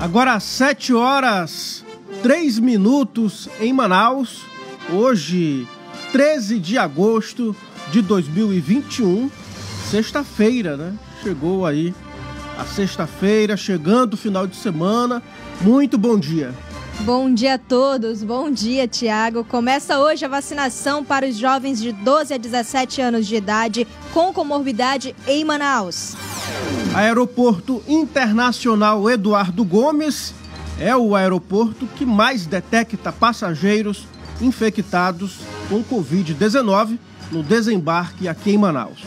Agora às 7h03 em Manaus, hoje 13 de agosto de 2021, sexta-feira, né? Chegou aí a sexta-feira, chegando o final de semana. Muito bom dia. Bom dia a todos, bom dia, Tiago. Começa hoje a vacinação para os jovens de 12 a 17 anos de idade com comorbidade em Manaus. Aeroporto Internacional Eduardo Gomes é o aeroporto que mais detecta passageiros infectados com Covid-19 no desembarque aqui em Manaus.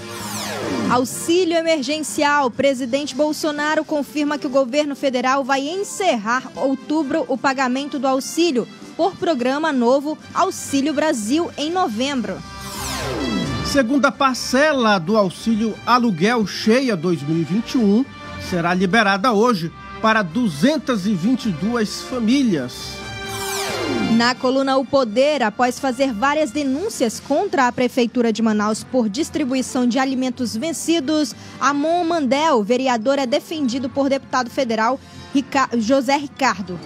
Auxílio emergencial. Presidente Bolsonaro confirma que o governo federal vai encerrar outubro o pagamento do auxílio por programa novo Auxílio Brasil em novembro. Segunda parcela do auxílio aluguel cheia 2021 será liberada hoje para 222 famílias. Na coluna O Poder, após fazer várias denúncias contra a Prefeitura de Manaus por distribuição de alimentos vencidos, Amon Mandel, vereador, é defendido por deputado federal José Ricardo.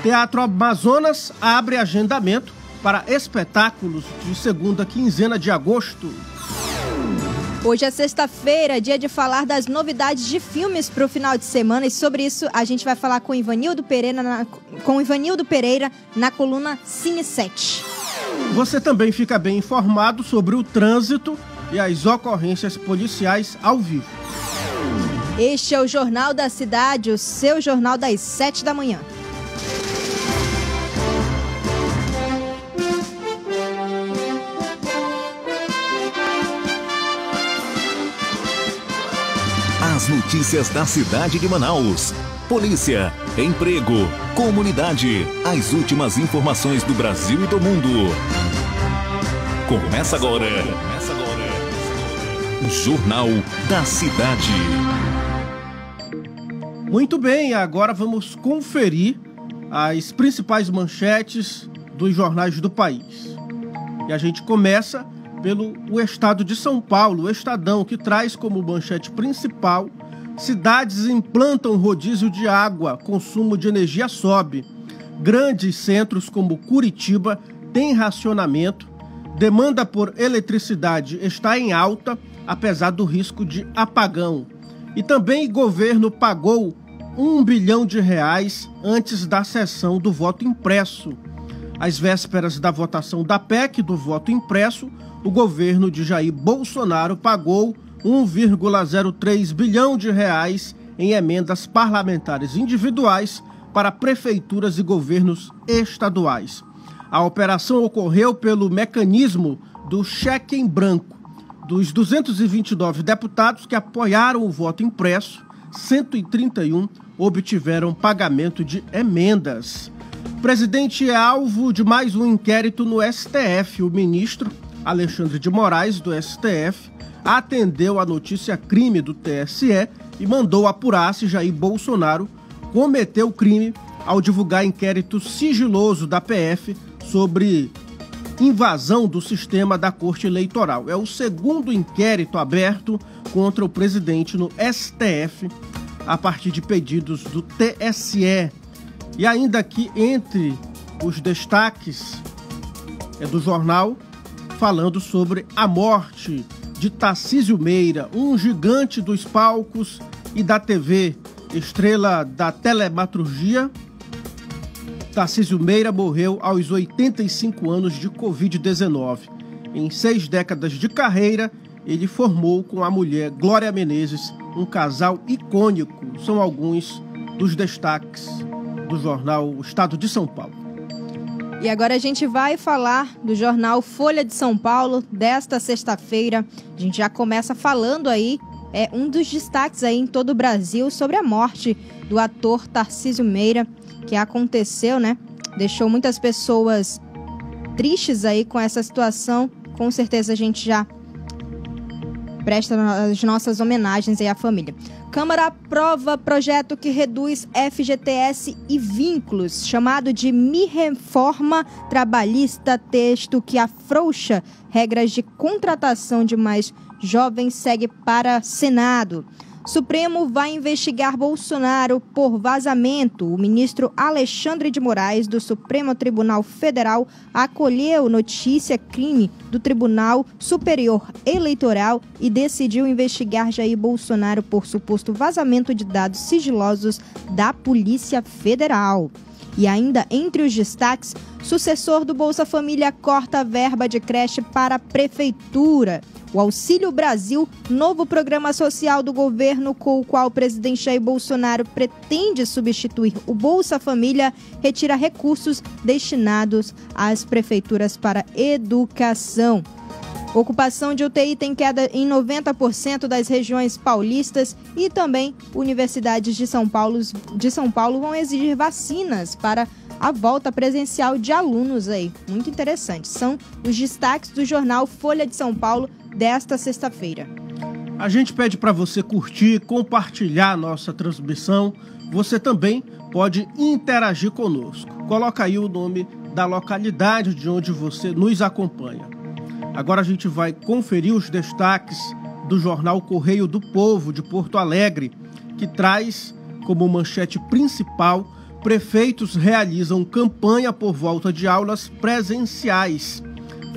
Teatro Amazonas abre agendamento para espetáculos de segunda quinzena de agosto. Hoje é sexta-feira, dia de falar das novidades de filmes para o final de semana, e sobre isso a gente vai falar com Ivanildo Pereira na coluna Cine 7. Você também fica bem informado sobre o trânsito e as ocorrências policiais ao vivo. Este é o Jornal da Cidade, o seu jornal das 7 da manhã. As notícias da cidade de Manaus. Polícia, emprego, comunidade. As últimas informações do Brasil e do mundo. Começa agora. Jornal da Cidade. Muito bem, agora vamos conferir as principais manchetes dos jornais do país. E a gente começa pelo Estado de São Paulo, o Estadão, que traz como manchete principal: cidades implantam rodízio de água, consumo de energia sobe. Grandes centros como Curitiba têm racionamento, demanda por eletricidade está em alta, apesar do risco de apagão. E também o governo pagou R$1 bilhão antes da sessão do voto impresso. Às vésperas da votação da PEC do voto impresso, o governo de Jair Bolsonaro pagou R$1,03 bilhão em emendas parlamentares individuais para prefeituras e governos estaduais. A operação ocorreu pelo mecanismo do cheque em branco. Dos 229 deputados que apoiaram o voto impresso, 131 obtiveram pagamento de emendas. O presidente é alvo de mais um inquérito no STF. O ministro Alexandre de Moraes, do STF, atendeu a notícia crime do TSE e mandou apurar se Jair Bolsonaro cometeu crime ao divulgar inquérito sigiloso da PF sobre invasão do sistema da Corte Eleitoral. É o segundo inquérito aberto contra o presidente no STF, a partir de pedidos do TSE. E ainda aqui, entre os destaques do jornal, falando sobre a morte de Tarcísio Meira, um gigante dos palcos e da TV, estrela da telematurgia. Tarcísio Meira morreu aos 85 anos de Covid-19. Em 6 décadas de carreira, ele formou com a mulher Glória Menezes um casal icônico. São alguns dos destaques do jornal O Estado de São Paulo. E agora a gente vai falar do jornal Folha de São Paulo desta sexta-feira. A gente já começa falando aí, um dos destaques aí em todo o Brasil sobre a morte do ator Tarcísio Meira, que aconteceu, né? Deixou muitas pessoas tristes aí com essa situação. Com certeza a gente já presta as nossas homenagens aí à família. Câmara aprova projeto que reduz FGTS e vínculos, chamado de Me Reforma Trabalhista, texto que afrouxa regras de contratação de mais jovens, segue para Senado. Supremo vai investigar Bolsonaro por vazamento. O ministro Alexandre de Moraes, do Supremo Tribunal Federal, acolheu notícia crime do Tribunal Superior Eleitoral e decidiu investigar Jair Bolsonaro por suposto vazamento de dados sigilosos da Polícia Federal. E ainda entre os destaques, sucessor do Bolsa Família corta a verba de creche para a Prefeitura. O Auxílio Brasil, novo programa social do governo com o qual o presidente Jair Bolsonaro pretende substituir o Bolsa Família, retira recursos destinados às prefeituras para educação. Ocupação de UTI tem queda em 90% das regiões paulistas e também universidades de São Paulo vão exigir vacinas para a volta presencial de alunos aí. Muito interessante. São os destaques do jornal Folha de São Paulo desta sexta-feira. A gente pede para você curtir, compartilhar a nossa transmissão. Você também pode interagir conosco. Coloca aí o nome da localidade de onde você nos acompanha. Agora a gente vai conferir os destaques do jornal Correio do Povo de Porto Alegre, que traz como manchete principal: prefeitos realizam campanha por volta de aulas presenciais.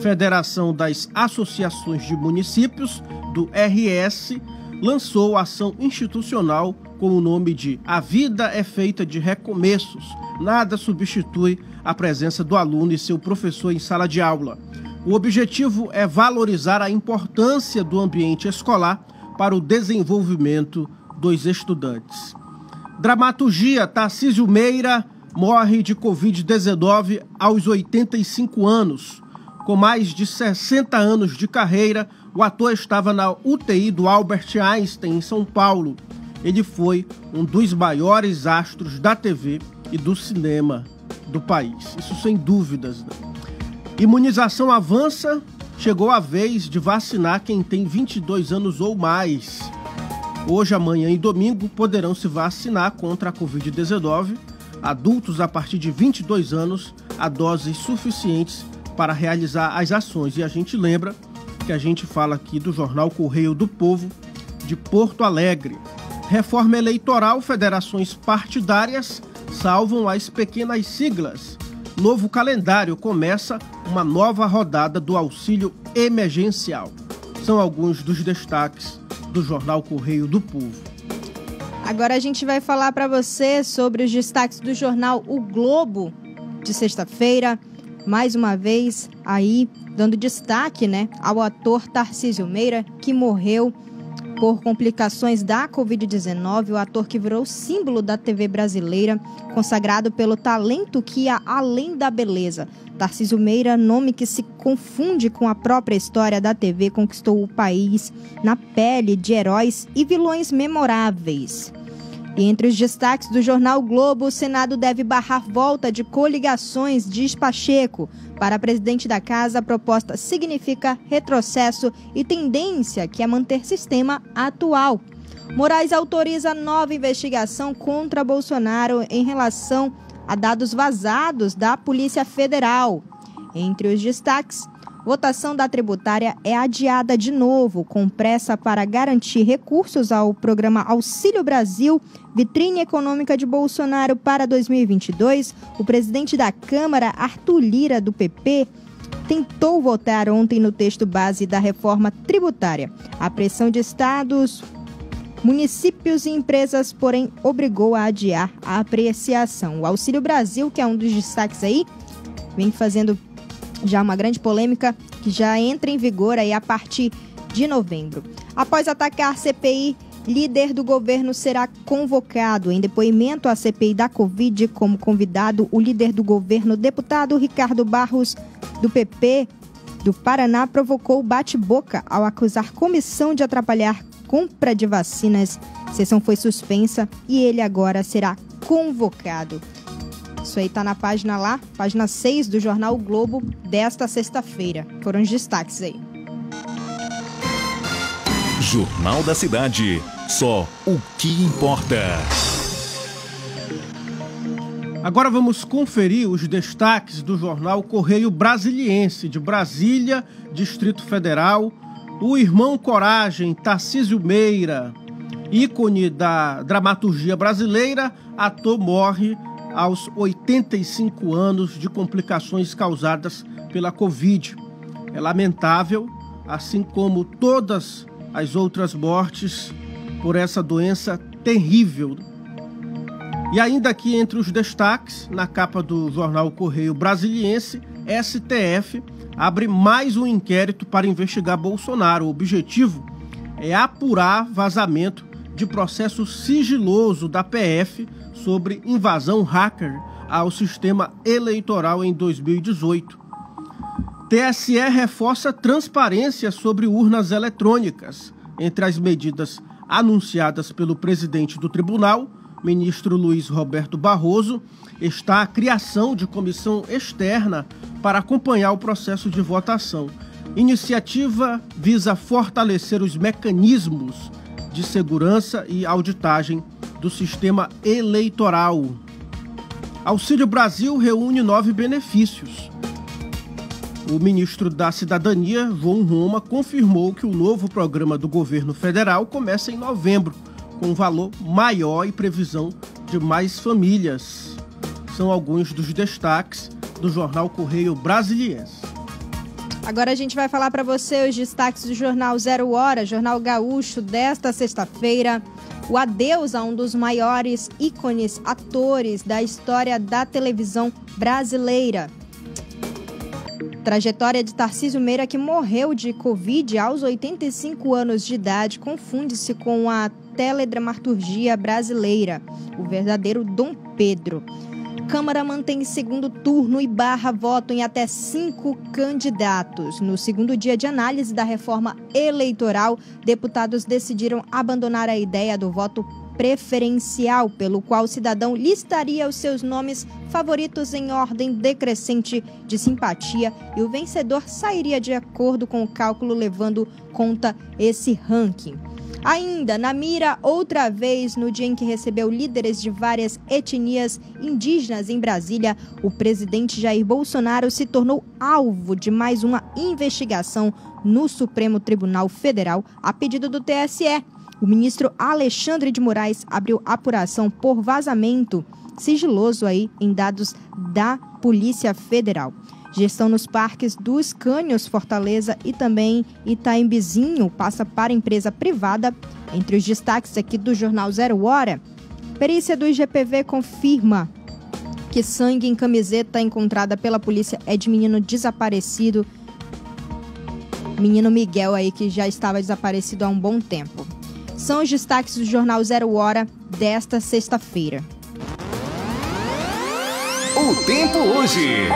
Federação das Associações de Municípios, do RS, lançou ação institucional com o nome de A Vida é Feita de Recomeços. Nada substitui a presença do aluno e seu professor em sala de aula. O objetivo é valorizar a importância do ambiente escolar para o desenvolvimento dos estudantes. Dramaturgia: Tarcísio Meira morre de Covid-19 aos 85 anos. Com mais de 60 anos de carreira, o ator estava na UTI do Albert Einstein, em São Paulo. Ele foi um dos maiores astros da TV e do cinema do país. Isso sem dúvidas, né? Imunização avança. Chegou a vez de vacinar quem tem 22 anos ou mais. Hoje, amanhã e domingo poderão se vacinar contra a Covid-19. Adultos a partir de 22 anos, há doses suficientes para realizar as ações. E a gente lembra que a gente fala aqui do jornal Correio do Povo de Porto Alegre. Reforma eleitoral: federações partidárias salvam as pequenas siglas. Novo calendário: começa uma nova rodada do auxílio emergencial. São alguns dos destaques do jornal Correio do Povo. Agora a gente vai falar para você sobre os destaques do jornal O Globo de sexta-feira. Mais uma vez aí dando destaque, né, ao ator Tarcísio Meira, que morreu por complicações da Covid-19, o ator que virou símbolo da TV brasileira, consagrado pelo talento que ia além da beleza. Tarcísio Meira, nome que se confunde com a própria história da TV, conquistou o país na pele de heróis e vilões memoráveis. E entre os destaques do jornal Globo, o Senado deve barrar volta de coligações, diz Pacheco. Para a presidente da casa, a proposta significa retrocesso e tendência que é manter sistema atual. Moraes autoriza nova investigação contra Bolsonaro em relação a dados vazados da Polícia Federal. Entre os destaques, votação da tributária é adiada de novo, com pressa para garantir recursos ao programa Auxílio Brasil, vitrine econômica de Bolsonaro para 2022. O presidente da Câmara, Arthur Lira, do PP, tentou votar ontem no texto base da reforma tributária. A pressão de estados, municípios e empresas, porém, obrigou a adiar a apreciação. O Auxílio Brasil, que é um dos destaques aí, vem fazendo já uma grande polêmica, que já entra em vigor aí a partir de novembro. Após atacar a CPI, líder do governo será convocado. Em depoimento à CPI da Covid, como convidado, o líder do governo, deputado Ricardo Barros, do PP do Paraná, provocou bate-boca ao acusar comissão de atrapalhar compra de vacinas. A sessão foi suspensa e ele agora será convocado. Isso aí tá na página lá, página 6 do jornal o Globo desta sexta-feira. Foram os destaques aí. Jornal da Cidade. Só o que importa. Agora vamos conferir os destaques do jornal Correio Brasiliense de Brasília, Distrito Federal. O irmão Coragem, Tarcísio Meira, ícone da dramaturgia brasileira, ator morre aos 85 anos de complicações causadas pela Covid. É lamentável, assim como todas as outras mortes por essa doença terrível. E ainda aqui entre os destaques, na capa do jornal Correio Brasiliense, STF abre mais um inquérito para investigar Bolsonaro. O objetivo é apurar vazamento de processo sigiloso da PF sobre invasão hacker ao sistema eleitoral em 2018. TSE reforça transparência sobre urnas eletrônicas. Entre as medidas anunciadas pelo presidente do tribunal, ministro Luiz Roberto Barroso, está a criação de comissão externa para acompanhar o processo de votação. Iniciativa visa fortalecer os mecanismos de segurança e auditagem do sistema eleitoral. Auxílio Brasil reúne 9 benefícios. O ministro da Cidadania, João Roma, confirmou que o novo programa do governo federal começa em novembro, com valor maior e previsão de mais famílias. São alguns dos destaques do jornal Correio Brasiliense. Agora a gente vai falar para você os destaques do jornal 0 Hora, jornal gaúcho desta sexta-feira. O adeus a um dos maiores ícones atores da história da televisão brasileira. Trajetória de Tarcísio Meira, que morreu de Covid aos 85 anos de idade, confunde-se com a teledramaturgia brasileira, o verdadeiro Dom Pedro. Câmara mantém segundo turno e barra voto em até 5 candidatos. No segundo dia de análise da reforma eleitoral, deputados decidiram abandonar a ideia do voto preferencial, pelo qual o cidadão listaria os seus nomes favoritos em ordem decrescente de simpatia e o vencedor sairia de acordo com o cálculo levando conta esse ranking. Ainda na mira, outra vez, no dia em que recebeu líderes de várias etnias indígenas em Brasília, o presidente Jair Bolsonaro se tornou alvo de mais uma investigação no Supremo Tribunal Federal a pedido do TSE. O ministro Alexandre de Moraes abriu apuração por vazamento sigiloso aí em dados da Polícia Federal. Gestão nos parques dos Cânions, Fortaleza e também Itaimbizinho passa para empresa privada. Entre os destaques aqui do jornal 0 Hora, perícia do IGPV confirma que sangue em camiseta encontrada pela polícia é de menino desaparecido. Menino Miguel aí, que já estava desaparecido há um bom tempo. São os destaques do jornal 0 Hora desta sexta-feira. O tempo hoje.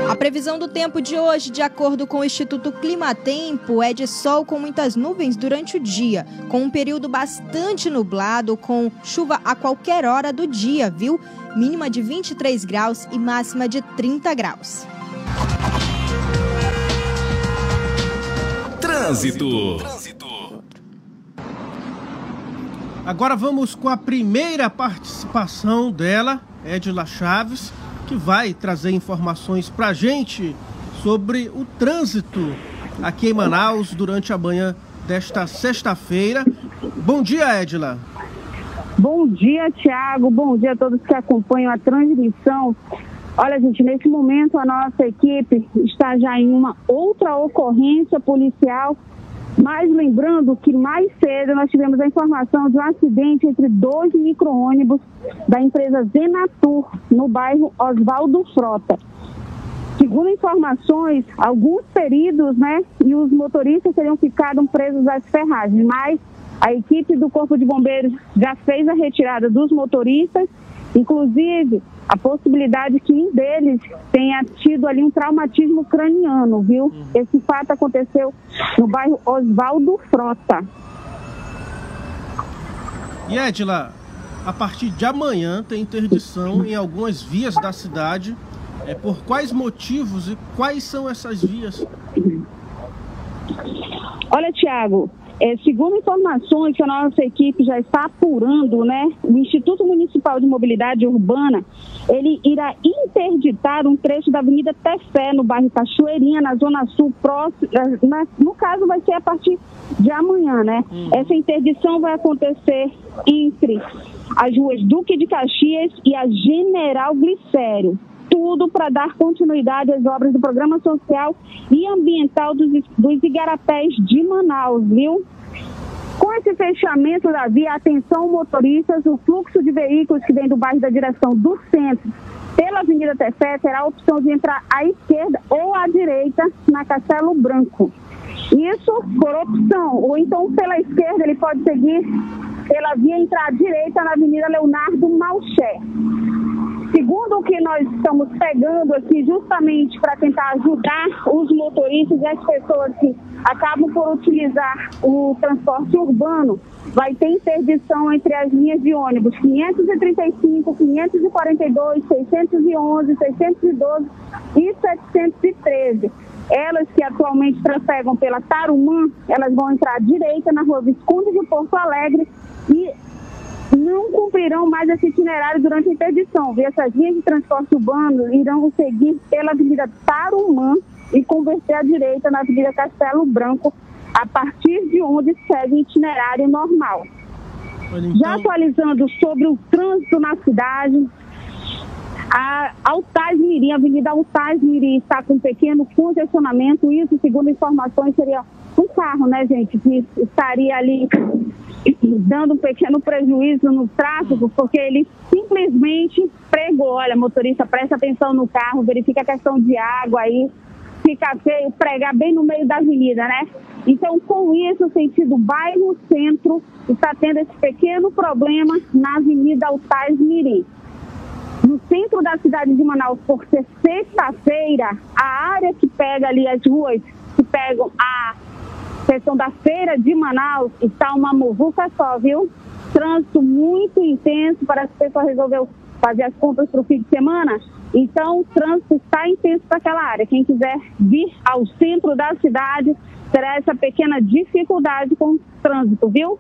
A previsão do tempo de hoje, de acordo com o Instituto Climatempo, é de sol com muitas nuvens durante o dia, com um período bastante nublado, com chuva a qualquer hora do dia, viu? Mínima de 23 graus e máxima de 30 graus. Trânsito. Agora vamos com a primeira participação dela, Edila Chaves, que vai trazer informações para a gente sobre o trânsito aqui em Manaus durante a manhã desta sexta-feira. Bom dia, Edila. Bom dia, Tiago. Bom dia a todos que acompanham a transmissão. Olha, gente, nesse momento a nossa equipe está já em uma outra ocorrência policial. Mas lembrando que mais cedo nós tivemos a informação de um acidente entre 2 micro-ônibus da empresa Zenatur, no bairro Oswaldo Frota. Segundo informações, alguns feridos, e os motoristas teriam ficado presos às ferragens, mas a equipe do Corpo de Bombeiros já fez a retirada dos motoristas, inclusive a possibilidade que um deles tenha tido ali um traumatismo craniano, viu? Esse fato aconteceu no bairro Oswaldo Frota. E Edila, a partir de amanhã tem interdição em algumas vias da cidade. Por quais motivos e quais são essas vias? Olha, Tiago, Segundo informações que a nossa equipe já está apurando, né, o Instituto Municipal de Mobilidade Urbana, ele irá interditar um trecho da Avenida Tefé, no bairro Cachoeirinha, na Zona Sul, próximo, no caso vai ser a partir de amanhã, né? Essa interdição vai acontecer entre as ruas Duque de Caxias e a General Glicério. Tudo para dar continuidade às obras do Programa Social e Ambiental dos Igarapés de Manaus, viu? Com esse fechamento da via, atenção motoristas, o fluxo de veículos que vem do bairro da direção do centro pela Avenida Tefé terá a opção de entrar à esquerda ou à direita na Castelo Branco. Isso por opção, ou então pela esquerda ele pode seguir pela via entrar à direita na Avenida Leonardo Malcher. Segundo o que nós estamos pegando aqui, justamente para tentar ajudar os motoristas e as pessoas que acabam por utilizar o transporte urbano, vai ter interdição entre as linhas de ônibus 535, 542, 611, 612 e 713. Elas que atualmente trafegam pela Tarumã, elas vão entrar à direita na rua Visconde de Porto Alegre e não cumprirão mais esse itinerário durante a interdição. Essas linhas de transporte urbano irão seguir pela Avenida Tarumã e converter à direita na Avenida Castelo Branco, a partir de onde segue o itinerário normal. Então... Já atualizando sobre o trânsito na cidade, a Altaz Mirim, a Avenida Altaz Mirim está com um pequeno congestionamento. Isso, segundo informações, seria um carro, né, gente, que estaria ali dando um pequeno prejuízo no tráfego, porque ele simplesmente pregou, olha, motorista, presta atenção no carro, verifica a questão de água aí, fica feio pregar bem no meio da avenida, né? Então, com isso, o sentido bairro-centro está tendo esse pequeno problema na Avenida Altaz Mirim. No centro da cidade de Manaus, por ser sexta-feira, a área que pega ali as ruas, que pegam a questão da feira de Manaus, está uma muvuca só, viu? Trânsito muito intenso, para as pessoas resolveu fazer as compras para o fim de semana. Então, o trânsito está intenso para aquela área. Quem quiser vir ao centro da cidade, terá essa pequena dificuldade com o trânsito, viu?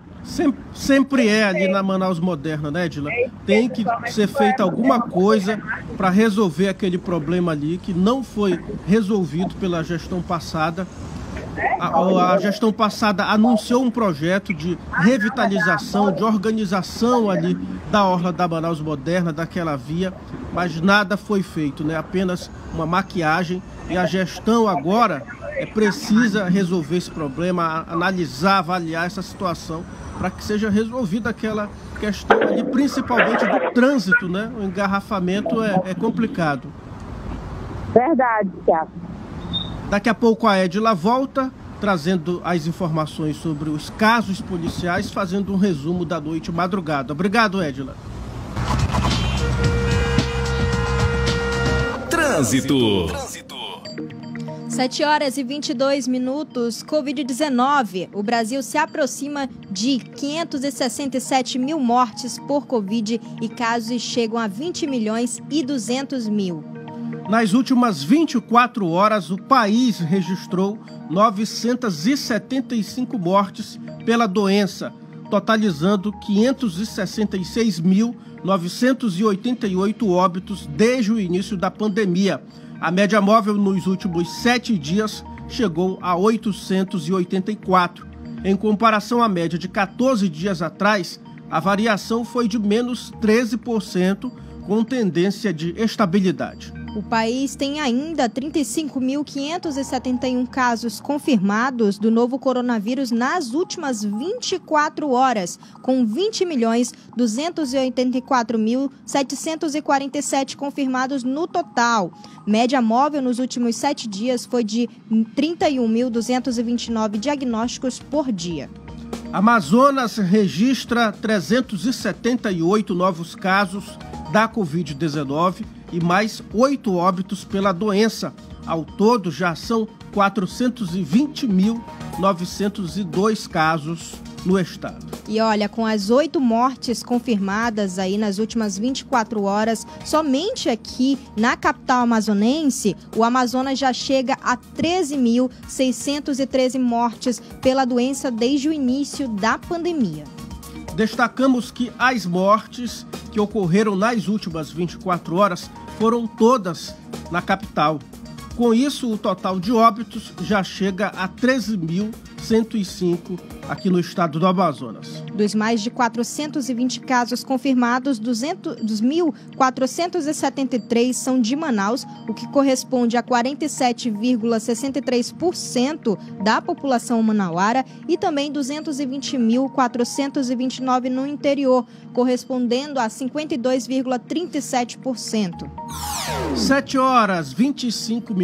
Sempre é ali na Manaus Moderna, né, Edila? Tem que ser feita alguma coisa para resolver aquele problema ali que não foi resolvido pela gestão passada. A gestão passada anunciou um projeto de revitalização, de organização ali da orla da Manaus Moderna, daquela via, mas nada foi feito, né? Apenas uma maquiagem, e a gestão agora precisa resolver esse problema, analisar, avaliar essa situação para que seja resolvida aquela questão ali, principalmente do trânsito, né? O engarrafamento é complicado. Verdade, Thiago. Daqui a pouco a Edila volta, trazendo as informações sobre os casos policiais, fazendo um resumo da noite e madrugada. Obrigado, Edila. Trânsito. 7 horas e 22 minutos, Covid-19. O Brasil se aproxima de 567 mil mortes por Covid e casos chegam a 20 milhões e 200 mil. Nas últimas 24 horas, o país registrou 975 mortes pela doença, totalizando 566.988 óbitos desde o início da pandemia. A média móvel nos últimos 7 dias chegou a 884. Em comparação à média de 14 dias atrás, a variação foi de menos 13%, com tendência de estabilidade. O país tem ainda 35.571 casos confirmados do novo coronavírus nas últimas 24 horas, com 20.284.747 confirmados no total. Média móvel nos últimos 7 dias foi de 31.229 diagnósticos por dia. Amazonas registra 378 novos casos da Covid-19 e mais 8 óbitos pela doença. Ao todo, já são 420.902 casos no estado. E olha, com as 8 mortes confirmadas aí nas últimas 24 horas, somente aqui na capital amazonense, o Amazonas já chega a 13.613 mortes pela doença desde o início da pandemia. Destacamos que as mortes que ocorreram nas últimas 24 horas foram todas na capital. Com isso, o total de óbitos já chega a 13.105 aqui no estado do Amazonas. Dos mais de 420 casos confirmados, 2.473 são de Manaus, o que corresponde a 47,63% da população manauara, e também 220.429 no interior, correspondendo a 52,37%. 7h25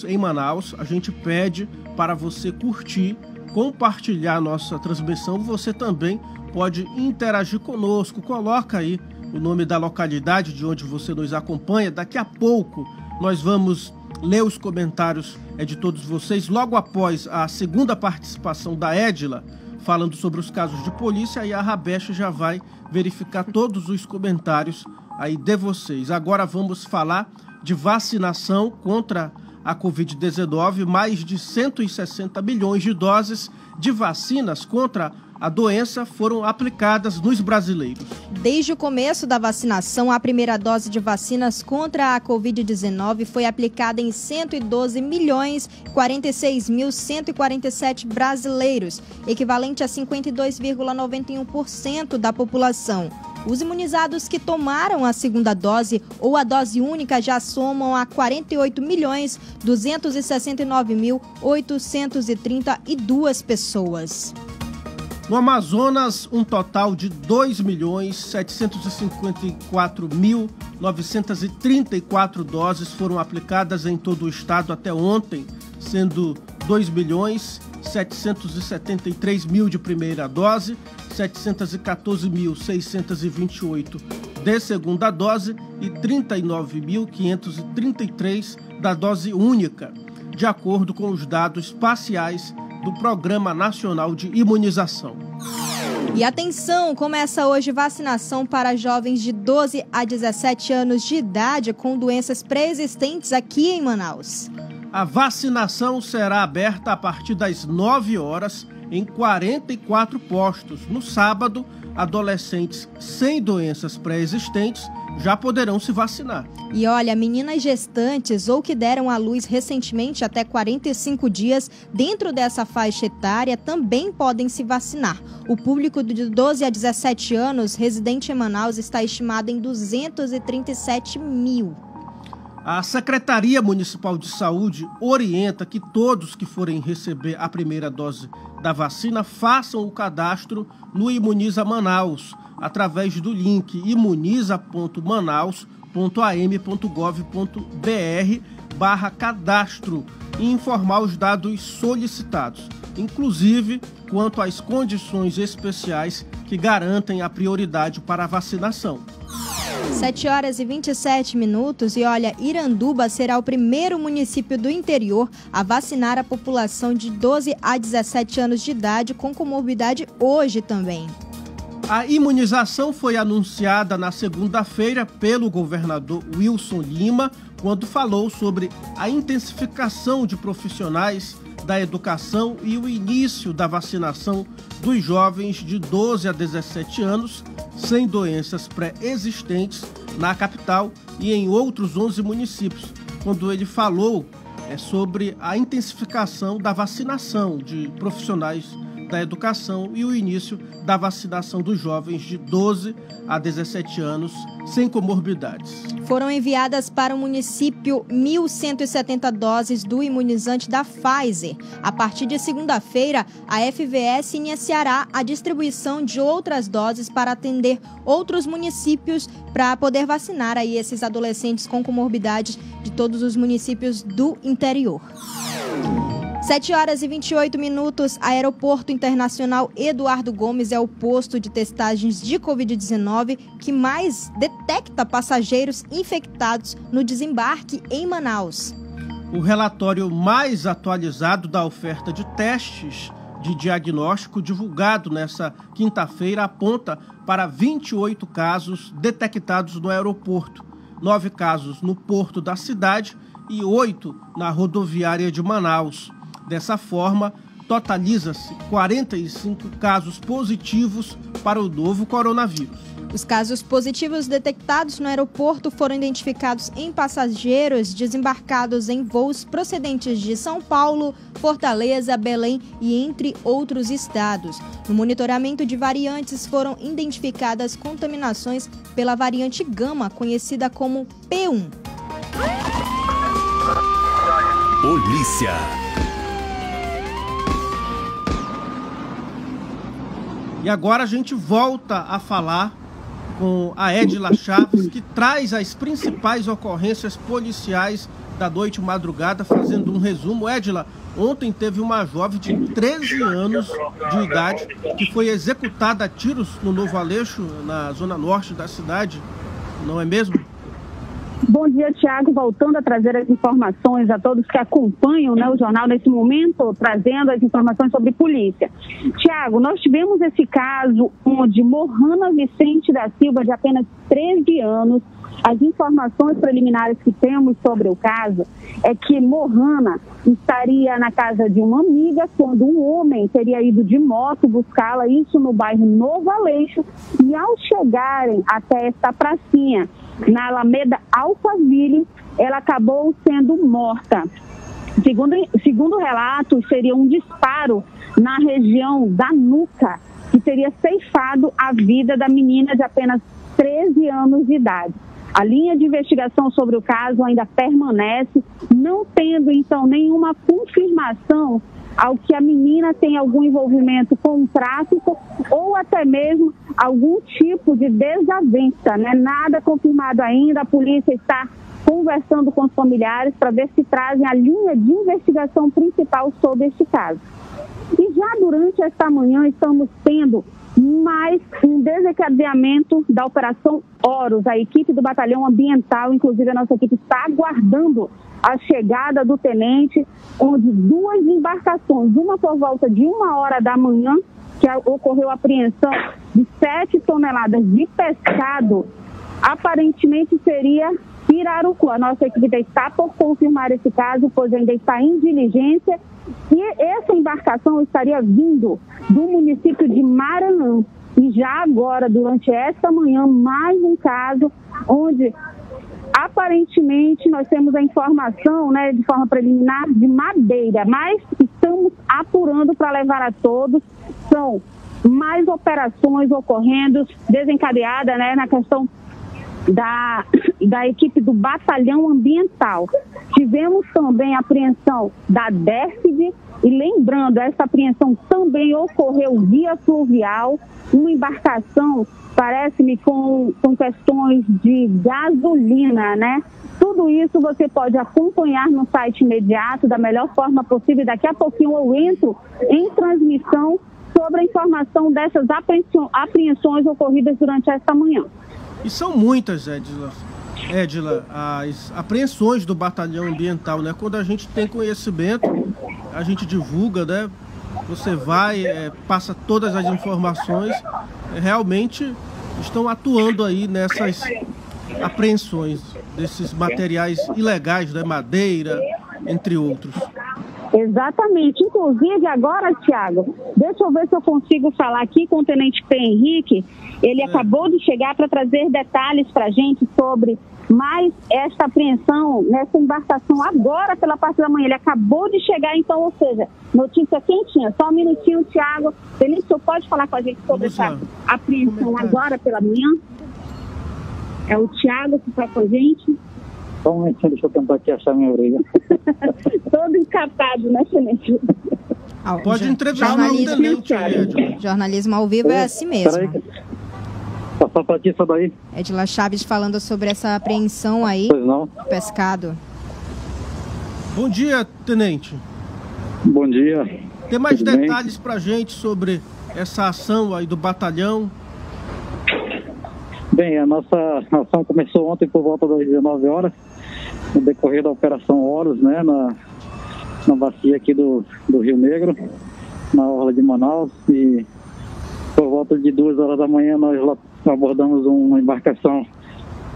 em Manaus. A gente pede para você curtir, compartilhar nossa transmissão. Você também pode interagir conosco. Coloca aí o nome da localidade de onde você nos acompanha. Daqui a pouco nós vamos ler os comentários de todos vocês. Logo após a segunda participação da Edila, falando sobre os casos de polícia, aí a Rabesh já vai verificar todos os comentários aí de vocês. Agora vamos falar de vacinação contra a Covid-19. Mais de 160 milhões de doses de vacinas contra a doença foram aplicadas nos brasileiros. Desde o começo da vacinação, a primeira dose de vacinas contra a Covid-19 foi aplicada em 112.046.147 brasileiros, equivalente a 52,91% da população. Os imunizados que tomaram a segunda dose ou a dose única já somam a 48.269.832 pessoas. No Amazonas, um total de 2.754.934 doses foram aplicadas em todo o estado até ontem, sendo 2.773.000 de primeira dose, 714.628 de segunda dose e 39.533 da dose única, de acordo com os dados parciais do Programa Nacional de Imunização. E atenção, começa hoje vacinação para jovens de 12 a 17 anos de idade com doenças pré-existentes aqui em Manaus. A vacinação será aberta a partir das 9 horas em 44 postos. No sábado, adolescentes sem doenças pré-existentes já poderão se vacinar. E olha, meninas gestantes ou que deram à luz recentemente até 45 dias dentro dessa faixa etária também podem se vacinar. O público de 12 a 17 anos residente em Manaus está estimado em 237 mil. A Secretaria Municipal de Saúde orienta que todos que forem receber a primeira dose da vacina façam o cadastro no Imuniza Manaus, através do link imuniza.manaus.am.gov.br/cadastro e informar os dados solicitados, inclusive quanto às condições especiais que garantem a prioridade para a vacinação. 7h27 e olha, Iranduba será o primeiro município do interior a vacinar a população de 12 a 17 anos de idade com comorbidade hoje também. A imunização foi anunciada na segunda-feira pelo governador Wilson Lima, quando falou sobre a intensificação de profissionais da educação e o início da vacinação dos jovens de 12 a 17 anos sem doenças pré-existentes na capital e em outros 11 municípios, quando ele falou sobre a intensificação da vacinação de profissionais da educação e o início da vacinação dos jovens de 12 a 17 anos sem comorbidades. Foram enviadas para o município 1.170 doses do imunizante da Pfizer. A partir de segunda-feira, a FVS iniciará a distribuição de outras doses para atender outros municípios para poder vacinar aí esses adolescentes com comorbidades de todos os municípios do interior. 7h28, Aeroporto Internacional Eduardo Gomes é o posto de testagens de Covid-19 que mais detecta passageiros infectados no desembarque em Manaus. O relatório mais atualizado da oferta de testes de diagnóstico divulgado nessa quinta-feira aponta para 28 casos detectados no aeroporto, 9 casos no porto da cidade e 8 na rodoviária de Manaus. Dessa forma, totaliza-se 45 casos positivos para o novo coronavírus. Os casos positivos detectados no aeroporto foram identificados em passageiros desembarcados em voos procedentes de São Paulo, Fortaleza, Belém e entre outros estados. No monitoramento de variantes foram identificadas contaminações pela variante Gama, conhecida como P1. Polícia. E agora a gente volta a falar com a Edila Chaves, que traz as principais ocorrências policiais da noite e madrugada, fazendo um resumo. Edila, ontem teve uma jovem de 13 anos de idade que foi executada a tiros no Novo Aleixo, na zona norte da cidade, não é mesmo? Bom dia, Tiago. Voltando a trazer as informações a todos que acompanham, né, o jornal nesse momento, trazendo as informações sobre polícia. Tiago, nós tivemos esse caso onde Mohana Vicente da Silva, de apenas 13 anos, as informações preliminares que temos sobre o caso é que Mohana estaria na casa de uma amiga quando um homem teria ido de moto buscá-la, isso no bairro Novo Aleixo, e ao chegarem até esta pracinha, na Alameda Alphaville, ela acabou sendo morta. Segundo relatos, seria um disparo na região da nuca, que teria ceifado a vida da menina de apenas 13 anos de idade. A linha de investigação sobre o caso ainda permanece, não tendo, então, nenhuma confirmação ao que a menina tem algum envolvimento com o tráfico ou até mesmo algum tipo de desavença, né? Nada confirmado ainda. A polícia está conversando com os familiares para ver se trazem a linha de investigação principal sobre este caso. E já durante esta manhã estamos tendo mais um desencadeamento da Operação Horus. A equipe do Batalhão Ambiental, inclusive a nossa equipe, está aguardando a chegada do tenente, onde 2 embarcações, uma por volta de 1h da manhã, que ocorreu a apreensão de 7 toneladas de pescado, aparentemente seria pirarucu. A nossa equipe está por confirmar esse caso, pois ainda está em diligência, e essa embarcação estaria vindo do município de Maranhão. E já agora, durante esta manhã, mais um caso onde aparentemente nós temos a informação, né, de forma preliminar, de Madeira, mas estamos apurando para levar a todos. São mais operações ocorrendo, desencadeada, né, na questão da equipe do Batalhão Ambiental. Tivemos também a apreensão da DERCID, e lembrando, essa apreensão também ocorreu via fluvial, uma embarcação, parece-me, com questões de gasolina, né? Tudo isso você pode acompanhar no site imediato, da melhor forma possível. Daqui a pouquinho eu entro em transmissão sobre a informação dessas apreensões ocorridas durante esta manhã. E são muitas, Edila, as apreensões do Batalhão Ambiental, né? Quando a gente tem conhecimento, a gente divulga, né? Você vai, passa todas as informações, realmente estão atuando aí nessas apreensões desses materiais ilegais, né? Madeira, entre outros. Exatamente. Inclusive, agora, Tiago, deixa eu ver se eu consigo falar aqui com o Tenente P. Henrique. Ele acabou de chegar para trazer detalhes para a gente sobre mais esta apreensão nessa embarcação agora pela parte da manhã. Ele acabou de chegar, então, ou seja, notícia quentinha. Só um minutinho, Tiago. Felipe, você pode falar com a gente sobre essa apreensão agora pela manhã? É o Tiago que está com a gente. Só um momentinho, deixa eu tentar aqui achar minha orelha. Todo encapado, né, Tenente? Pode entrevistar o Tenente. Jornalismo ao vivo é assim mesmo. Peraí. Passar para ti isso daí. Edila Chaves falando sobre essa apreensão aí. Pois não. Pescado. Bom dia, Tenente. Bom dia. Tem mais detalhes pra gente sobre essa ação aí do batalhão? Bem, a nossa ação começou ontem por volta das 19 horas, no decorrer da Operação Horus, né, na bacia aqui do Rio Negro. na orla de Manaus, e por volta de 2 horas da manhã nós abordamos uma embarcação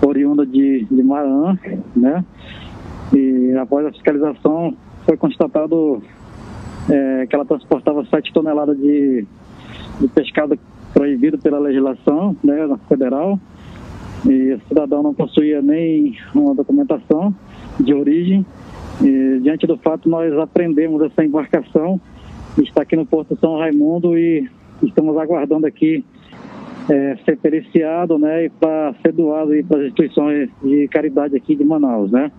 oriunda de Maranhão, né? E após a fiscalização foi constatado que ela transportava 7 toneladas de pescado proibido pela legislação, né, federal, e o cidadão não possuía nem uma documentação de origem. E, diante do fato, nós apreendemos essa embarcação, está aqui no Porto São Raimundo e estamos aguardando aqui ser periciado, né, e para ser doado para as instituições de caridade aqui de Manaus, né.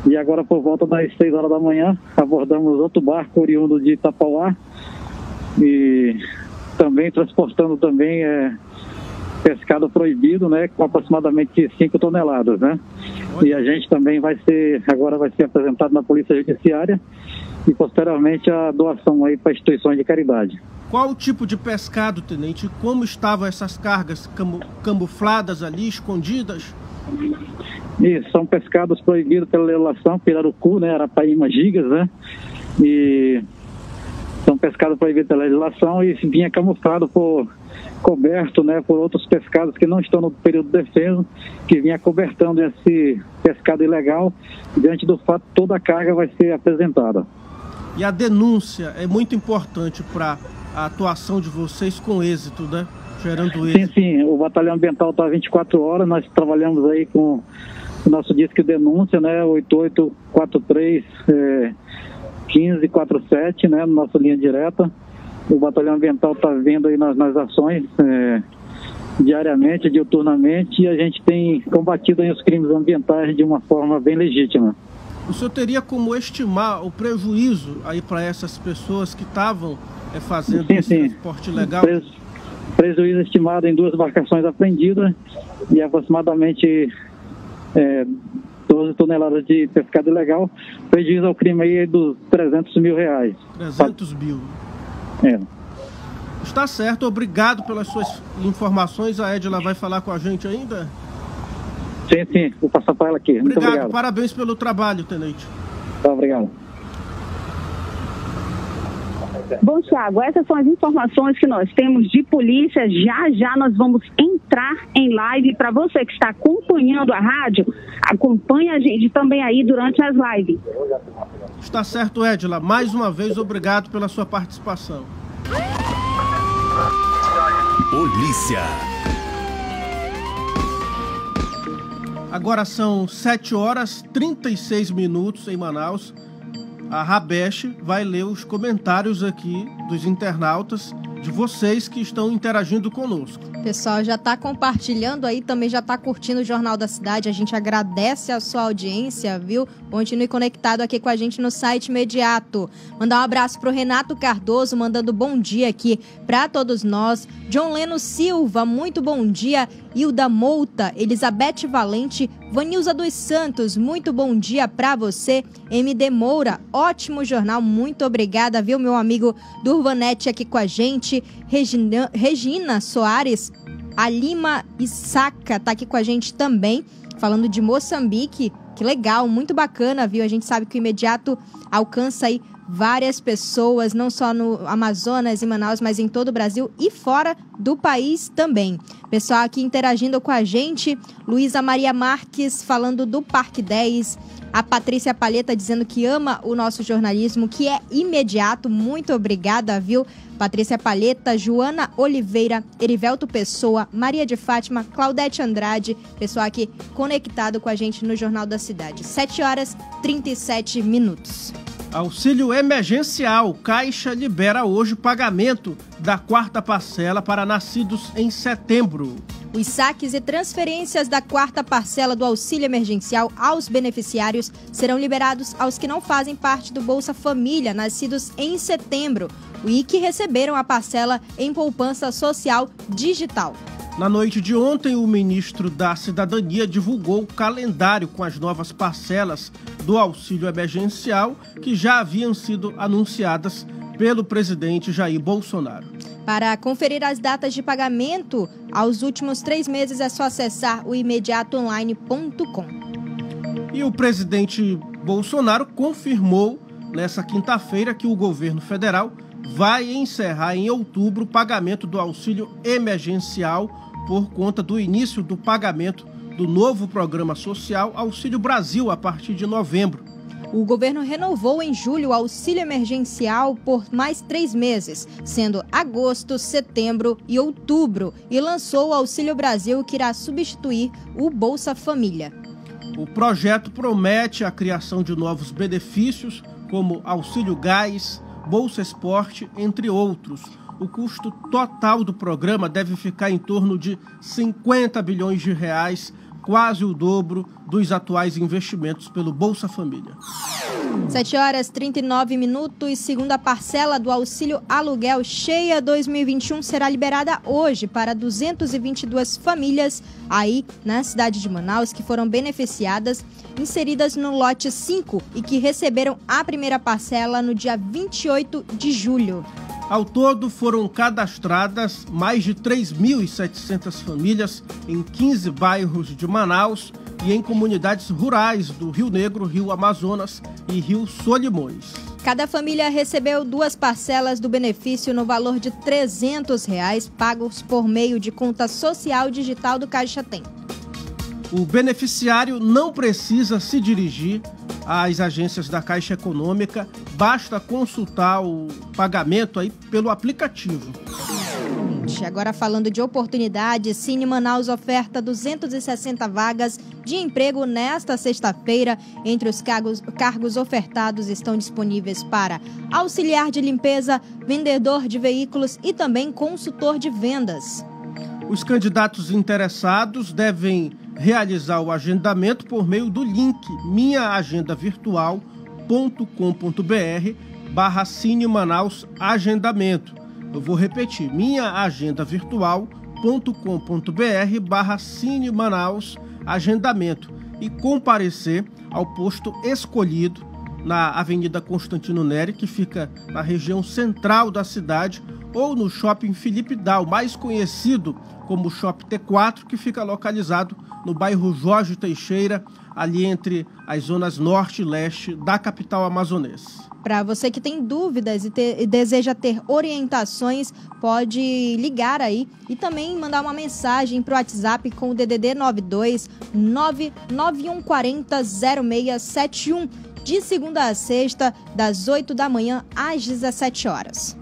E agora, por volta das 6 horas da manhã, abordamos outro barco oriundo de Itapauá e também transportando também pescado proibido, né, com aproximadamente 5 toneladas, né. E a gente também agora vai ser apresentado na Polícia Judiciária e posteriormente a doação aí para instituições de caridade. Qual o tipo de pescado, tenente? Como estavam essas cargas camufladas ali, escondidas? Isso, são pescados proibidos pela legislação, pirarucu, né, arapaíma, gigas, né, e são pescados proibidos pela legislação e vinha camuflado coberto, né, por outros pescados que não estão no período de defesa, que vinha cobertando esse pescado ilegal. Diante do fato, toda a carga vai ser apresentada. E a denúncia é muito importante para a atuação de vocês com êxito, né? Gerando êxito. Sim, o Batalhão Ambiental está 24 horas, nós trabalhamos aí com o nosso disco de denúncia, né, 8843 1547, né, nossa linha direta. O Batalhão Ambiental está vendo aí nas ações diariamente, diuturnamente, e a gente tem combatido aí os crimes ambientais de uma forma bem legítima. O senhor teria como estimar o prejuízo aí para essas pessoas que estavam fazendo esse transporte ilegal? Prejuízo estimado em 2 embarcações apreendidas e aproximadamente 12 toneladas de pescado ilegal. Prejuízo ao crime aí é dos R$300 mil. 300 mil. Está certo, obrigado pelas suas informações. A Edila vai falar com a gente ainda? Sim, vou passar para ela aqui. Muito obrigado. Parabéns pelo trabalho, tenente. Tá, obrigado. Bom, Thiago, essas são as informações que nós temos de polícia. Já nós vamos entrar em live. Para você que está acompanhando a rádio, acompanhe a gente também aí durante as lives. Está certo, Edila. Mais uma vez, obrigado pela sua participação. Polícia. Agora são 7h36 em Manaus. A Rabesh vai ler os comentários aqui dos internautas, de vocês que estão interagindo conosco. O pessoal já está compartilhando aí, também já está curtindo o Jornal da Cidade. A gente agradece a sua audiência, viu? Continue conectado aqui com a gente no site imediato. Mandar um abraço para o Renato Cardoso, mandando bom dia aqui para todos nós. John Leno Silva, muito bom dia. Hilda Mouta, Elizabeth Valente, Vanilza dos Santos, muito bom dia para você. MD Moura, ótimo jornal, muito obrigada, viu, meu amigo do Urbanete aqui com a gente. Regina Soares, a Lima Isaka tá aqui com a gente também, falando de Moçambique. Que legal, muito bacana, viu? A gente sabe que o Imediato alcança aí várias pessoas, não só no Amazonas e Manaus, mas em todo o Brasil e fora do país também. Pessoal aqui interagindo com a gente, Luísa Maria Marques falando do Parque 10, a Patrícia Palheta dizendo que ama o nosso jornalismo, que é imediato, muito obrigada, viu? Patrícia Palheta, Joana Oliveira, Erivelto Pessoa, Maria de Fátima, Claudete Andrade, pessoal aqui conectado com a gente no Jornal da Cidade. 7h37. Auxílio emergencial. Caixa libera hoje o pagamento da 4ª parcela para nascidos em setembro. Os saques e transferências da 4ª parcela do auxílio emergencial aos beneficiários serão liberados aos que não fazem parte do Bolsa Família, nascidos em setembro, e que receberam a parcela em poupança social digital. Na noite de ontem, o ministro da Cidadania divulgou o calendário com as novas parcelas do auxílio emergencial que já haviam sido anunciadas pelo presidente Jair Bolsonaro. Para conferir as datas de pagamento aos últimos 3 meses, é só acessar o imediatoonline.com. E o presidente Bolsonaro confirmou nessa quinta-feira que o governo federal vai encerrar em outubro o pagamento do auxílio emergencial por conta do início do pagamento do novo programa social Auxílio Brasil a partir de novembro. O governo renovou em julho o auxílio emergencial por mais 3 meses, sendo agosto, setembro e outubro, e lançou o Auxílio Brasil, que irá substituir o Bolsa Família. O projeto promete a criação de novos benefícios, como Auxílio Gás, Bolsa Esporte, entre outros. O custo total do programa deve ficar em torno de 50 bilhões de reais, quase o dobro dos atuais investimentos pelo Bolsa Família. 7h39, segunda parcela do auxílio aluguel Cheia 2021 será liberada hoje para 222 famílias aí na cidade de Manaus que foram beneficiadas, inseridas no lote 5 e que receberam a primeira parcela no dia 28 de julho. Ao todo, foram cadastradas mais de 3.700 famílias em 15 bairros de Manaus e em comunidades rurais do Rio Negro, Rio Amazonas e Rio Solimões. Cada família recebeu 2 parcelas do benefício no valor de R$ 300, pagos por meio de conta social digital do Caixa Tem. O beneficiário não precisa se dirigir às agências da Caixa Econômica, basta consultar o pagamento aí pelo aplicativo. Agora falando de oportunidades, Cine Manaus oferta 260 vagas de emprego nesta sexta-feira. Entre os cargos ofertados estão disponíveis para auxiliar de limpeza, vendedor de veículos e também consultor de vendas. Os candidatos interessados devem realizar o agendamento por meio do link minhaagendavirtual.com.br/Cine Manaus Agendamento. Eu vou repetir, minhaagendavirtual.com.br/Cine Manaus Agendamento e comparecer ao posto escolhido na Avenida Constantino Neri, que fica na região central da cidade, ou no Shopping Felipe Dal, mais conhecido como Shopping T4, que fica localizado no bairro Jorge Teixeira, ali entre as zonas norte e leste da capital amazonense. Para você que tem dúvidas e deseja ter orientações, pode ligar aí e também mandar uma mensagem para o WhatsApp com o DDD 92 99140 0671, de segunda a sexta, das 8 da manhã às 17 horas.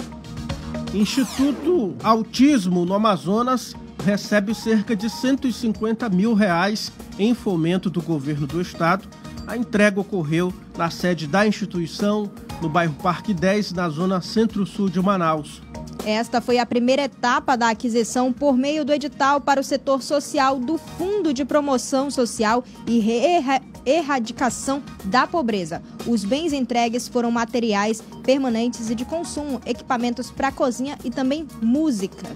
Instituto Autismo no Amazonas recebe cerca de R$ 150 mil em fomento do governo do estado. A entrega ocorreu na sede da instituição, no bairro Parque 10, na zona centro-sul de Manaus. Esta foi a primeira etapa da aquisição por meio do edital para o setor social do Fundo de Promoção Social e Erradicação da Pobreza. Os bens entregues foram materiais permanentes e de consumo, equipamentos para cozinha e também música.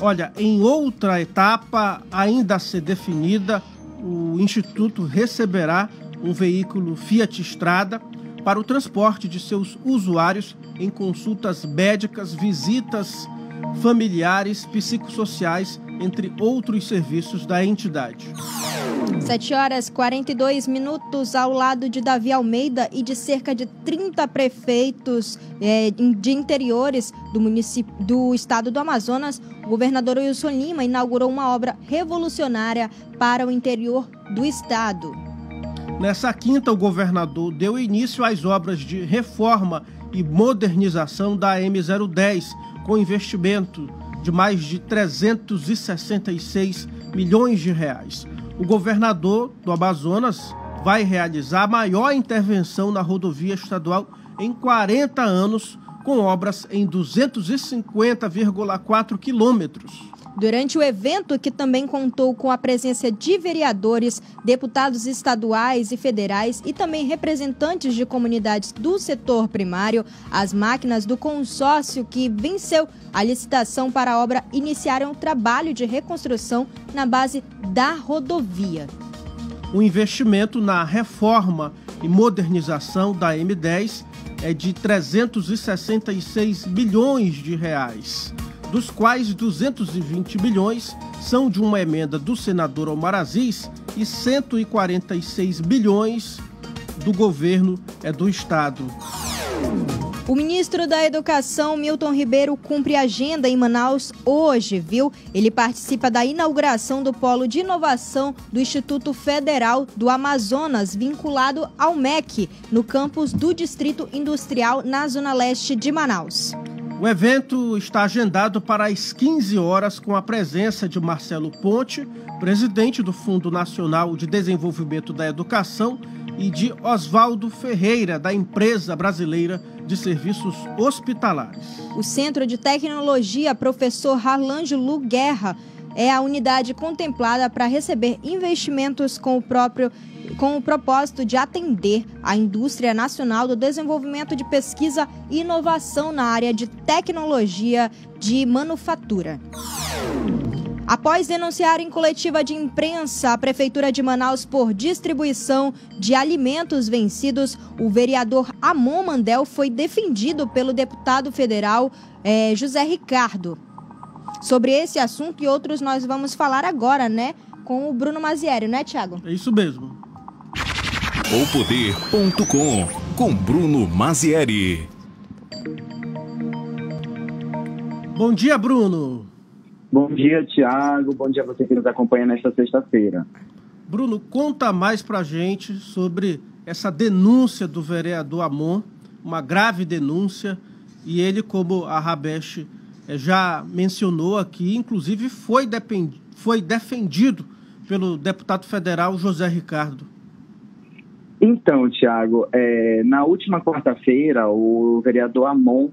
Olha, em outra etapa, ainda a ser definida, o Instituto receberá um veículo Fiat Strada para o transporte de seus usuários em consultas médicas, visitas familiares, psicossociais, entre outros serviços da entidade. 7h42, ao lado de Davi Almeida e de cerca de 30 prefeitos de interiores do estado do Amazonas, o governador Wilson Lima inaugurou uma obra revolucionária para o interior do estado. Nessa quinta, o governador deu início às obras de reforma e modernização da M010, com investimento de mais de 366 milhões de reais. O governador do Amazonas vai realizar a maior intervenção na rodovia estadual em 40 anos, com obras em 250,4 quilômetros. Durante o evento, que também contou com a presença de vereadores, deputados estaduais e federais e também representantes de comunidades do setor primário, as máquinas do consórcio que venceu a licitação para a obra iniciaram o trabalho de reconstrução na base da rodovia. O investimento na reforma e modernização da M10 é de 366 bilhões de reais, dos quais 220 bilhões são de uma emenda do senador Omar Aziz e 146 bilhões do governo do estado. O ministro da Educação, Milton Ribeiro, cumpre agenda em Manaus hoje, viu? Ele participa da inauguração do Polo de Inovação do Instituto Federal do Amazonas, vinculado ao MEC, no campus do Distrito Industrial, na Zona Leste de Manaus. O evento está agendado para as 15 horas com a presença de Marcelo Ponte, presidente do Fundo Nacional de Desenvolvimento da Educação, e de Oswaldo Ferreira, da Empresa Brasileira de Serviços Hospitalares. O Centro de Tecnologia Professor Harlângelo Guerra é a unidade contemplada para receber investimentos com o propósito de atender a indústria nacional do desenvolvimento de pesquisa e inovação na área de tecnologia de manufatura. Após denunciar em coletiva de imprensa a Prefeitura de Manaus por distribuição de alimentos vencidos, o vereador Amon Mandel foi defendido pelo deputado federal José Ricardo. Sobre esse assunto e outros nós vamos falar agora, com o Bruno Mazieri, Thiago? É isso mesmo. Opoder.com com Bruno Mazieri. Bom dia, Bruno. Bom dia, Thiago. Bom dia a você que nos acompanha nesta sexta-feira. Bruno, conta mais pra gente sobre essa denúncia do vereador Amon, uma grave denúncia, e ele, como a Rabesh já mencionou aqui, inclusive foi defendido pelo deputado federal José Ricardo. Então, Thiago, na última quarta-feira, o vereador Amon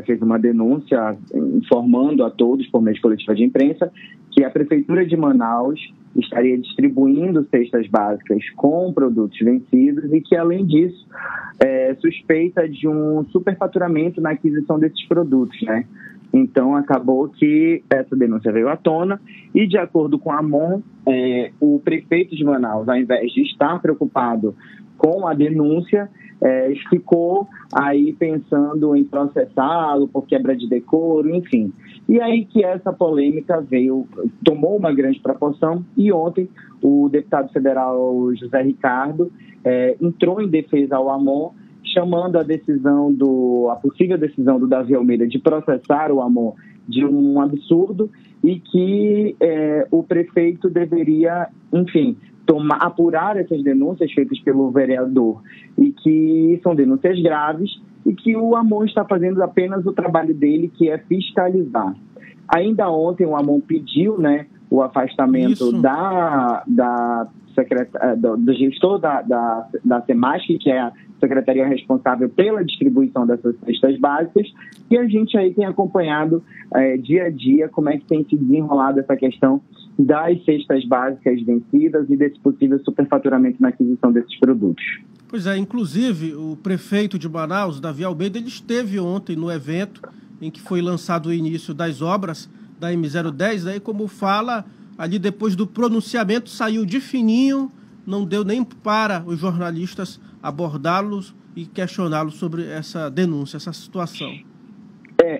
fez uma denúncia informando a todos, por meio de coletiva de imprensa, que a Prefeitura de Manaus estaria distribuindo cestas básicas com produtos vencidos e que, além disso, suspeita de um superfaturamento na aquisição desses produtos, Então, acabou que essa denúncia veio à tona e, de acordo com a Amon, o prefeito de Manaus, ao invés de estar preocupado com a denúncia, ficou aí pensando em processá-lo por quebra de decoro, enfim. E aí que essa polêmica tomou uma grande proporção e ontem o deputado federal José Ricardo entrou em defesa ao Amon, chamando a possível decisão do Davi Almeida de processar o Amon de um absurdo e que o prefeito deveria, enfim, apurar essas denúncias feitas pelo vereador e que são denúncias graves e que o Amon está fazendo apenas o trabalho dele, que é fiscalizar. Ainda ontem o Amon pediu o afastamento do gestor da SEMASC, que é a secretaria responsável pela distribuição dessas cestas básicas, e a gente aí tem acompanhado dia a dia como é que tem se desenrolado essa questão das cestas básicas vencidas e desse possível superfaturamento na aquisição desses produtos. Pois é, inclusive o prefeito de Manaus, Davi Almeida, ele esteve ontem no evento em que foi lançado o início das obras da M010, aí como fala, ali depois do pronunciamento saiu de fininho, não deu nem para os jornalistas abordá-los e questioná-los sobre essa denúncia, essa situação.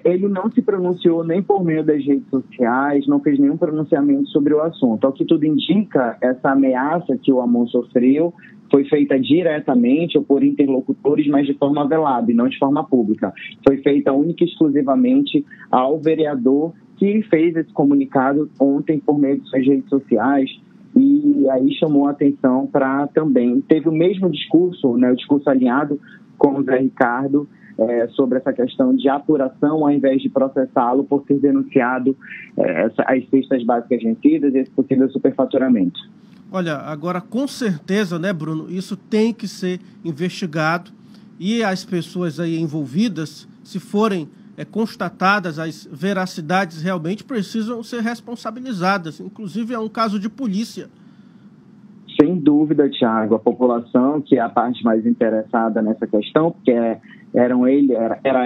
Ele não se pronunciou nem por meio das redes sociais, não fez nenhum pronunciamento sobre o assunto. Ao que tudo indica, essa ameaça que o Amon sofreu foi feita diretamente ou por interlocutores, mas de forma velada e não de forma pública. Foi feita única e exclusivamente ao vereador que fez esse comunicado ontem por meio de suas redes sociais e aí chamou a atenção para também... Teve o mesmo discurso, o discurso alinhado com o Zé Ricardo, sobre essa questão de apuração, ao invés de processá-lo por ter denunciado as cestas básicas vencidas e esse possível superfaturamento. Olha, agora com certeza, Bruno, isso tem que ser investigado e as pessoas aí envolvidas, se forem constatadas as veracidades, realmente precisam ser responsabilizadas. Inclusive é um caso de polícia. Sem dúvida, Thiago, a população, que é a parte mais interessada nessa questão, porque era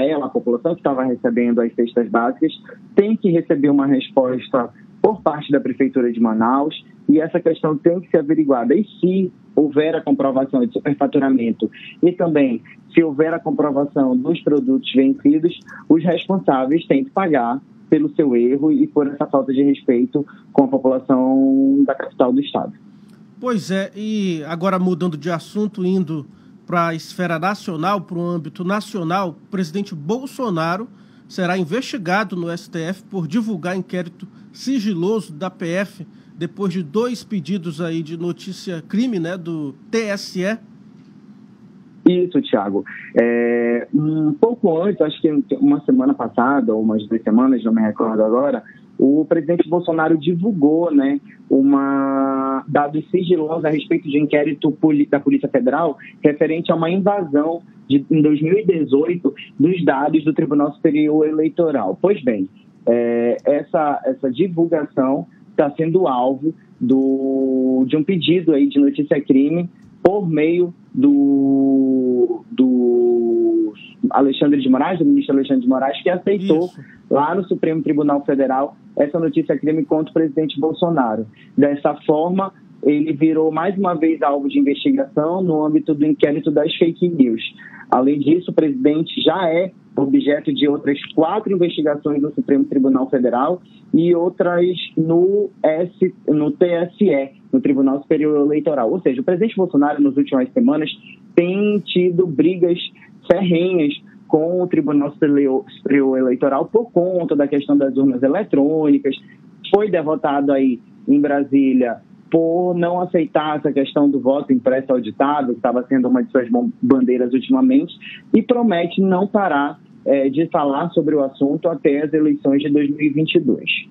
ela, a população que estava recebendo as cestas básicas, tem que receber uma resposta por parte da Prefeitura de Manaus e essa questão tem que ser averiguada. E se houver a comprovação de superfaturamento e também se houver a comprovação dos produtos vencidos, os responsáveis têm que pagar pelo seu erro e por essa falta de respeito com a população da capital do estado. Pois é, e agora mudando de assunto, indo para a esfera nacional, para o âmbito nacional, o presidente Bolsonaro será investigado no STF por divulgar inquérito sigiloso da PF, depois de 2 pedidos aí de notícia-crime, né, do TSE. Isso, Thiago. Um pouco antes, acho que uma semana passada, ou umas 2 semanas, não me recordo agora, o presidente Bolsonaro divulgou, né, dados sigilosos a respeito de inquérito da Polícia Federal referente a uma invasão em 2018 dos dados do Tribunal Superior Eleitoral. Pois bem, essa divulgação está sendo alvo de um pedido aí de notícia-crime por meio do Alexandre de Moraes, do ministro Alexandre de Moraes, que aceitou lá no Supremo Tribunal Federal essa notícia-crime contra o presidente Bolsonaro. Dessa forma, ele virou mais uma vez alvo de investigação no âmbito do inquérito das fake news. Além disso, o presidente já é objeto de outras 4 investigações no Supremo Tribunal Federal e outras no TSE, no Tribunal Superior Eleitoral. Ou seja, o presidente Bolsonaro, nas últimas semanas, tem tido brigas ferrenhas com o Tribunal Superior Eleitoral por conta da questão das urnas eletrônicas. Foi derrotado aí em Brasília por não aceitar essa questão do voto impresso auditado, que estava sendo uma de suas bandeiras ultimamente, e promete não parar de falar sobre o assunto até as eleições de 2022.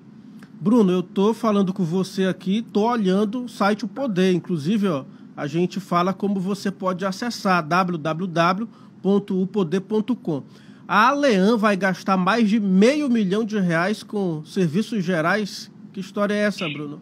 Bruno, eu estou falando com você aqui, estou olhando o site O Poder. Inclusive, a gente fala como você pode acessar, www.upoder.com. A Alean vai gastar mais de R$500 milhão com serviços gerais. Que história é essa, Bruno?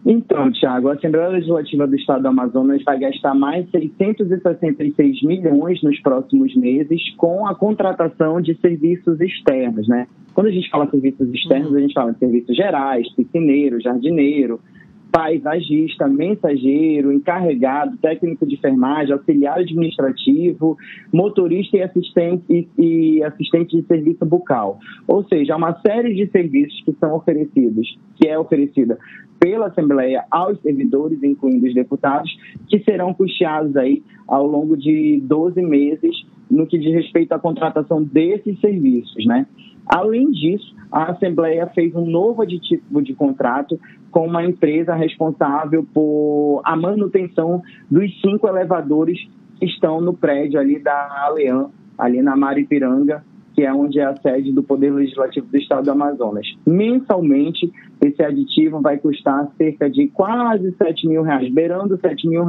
Então, Thiago, a Assembleia Legislativa do Estado do Amazonas vai gastar mais 666 milhões nos próximos meses com a contratação de serviços externos, né? Quando a gente fala serviços externos, a gente fala de serviços gerais, piscineiro, jardineiro, paisagista, mensageiro, encarregado, técnico de enfermagem, auxiliar administrativo, motorista e assistente de serviço bucal. Ou seja, uma série de serviços que é oferecida pela Assembleia aos servidores, incluindo os deputados, que serão custeados aí ao longo de 12 meses no que diz respeito à contratação desses serviços, né? Além disso, a Assembleia fez um novo aditivo de contrato com uma empresa responsável por a manutenção dos 5 elevadores que estão no prédio ali da Alean, ali na Maripiranga, que é onde é a sede do Poder Legislativo do Estado do Amazonas. Mensalmente, esse aditivo vai custar cerca de quase R$7 mil, beirando R$7 mil.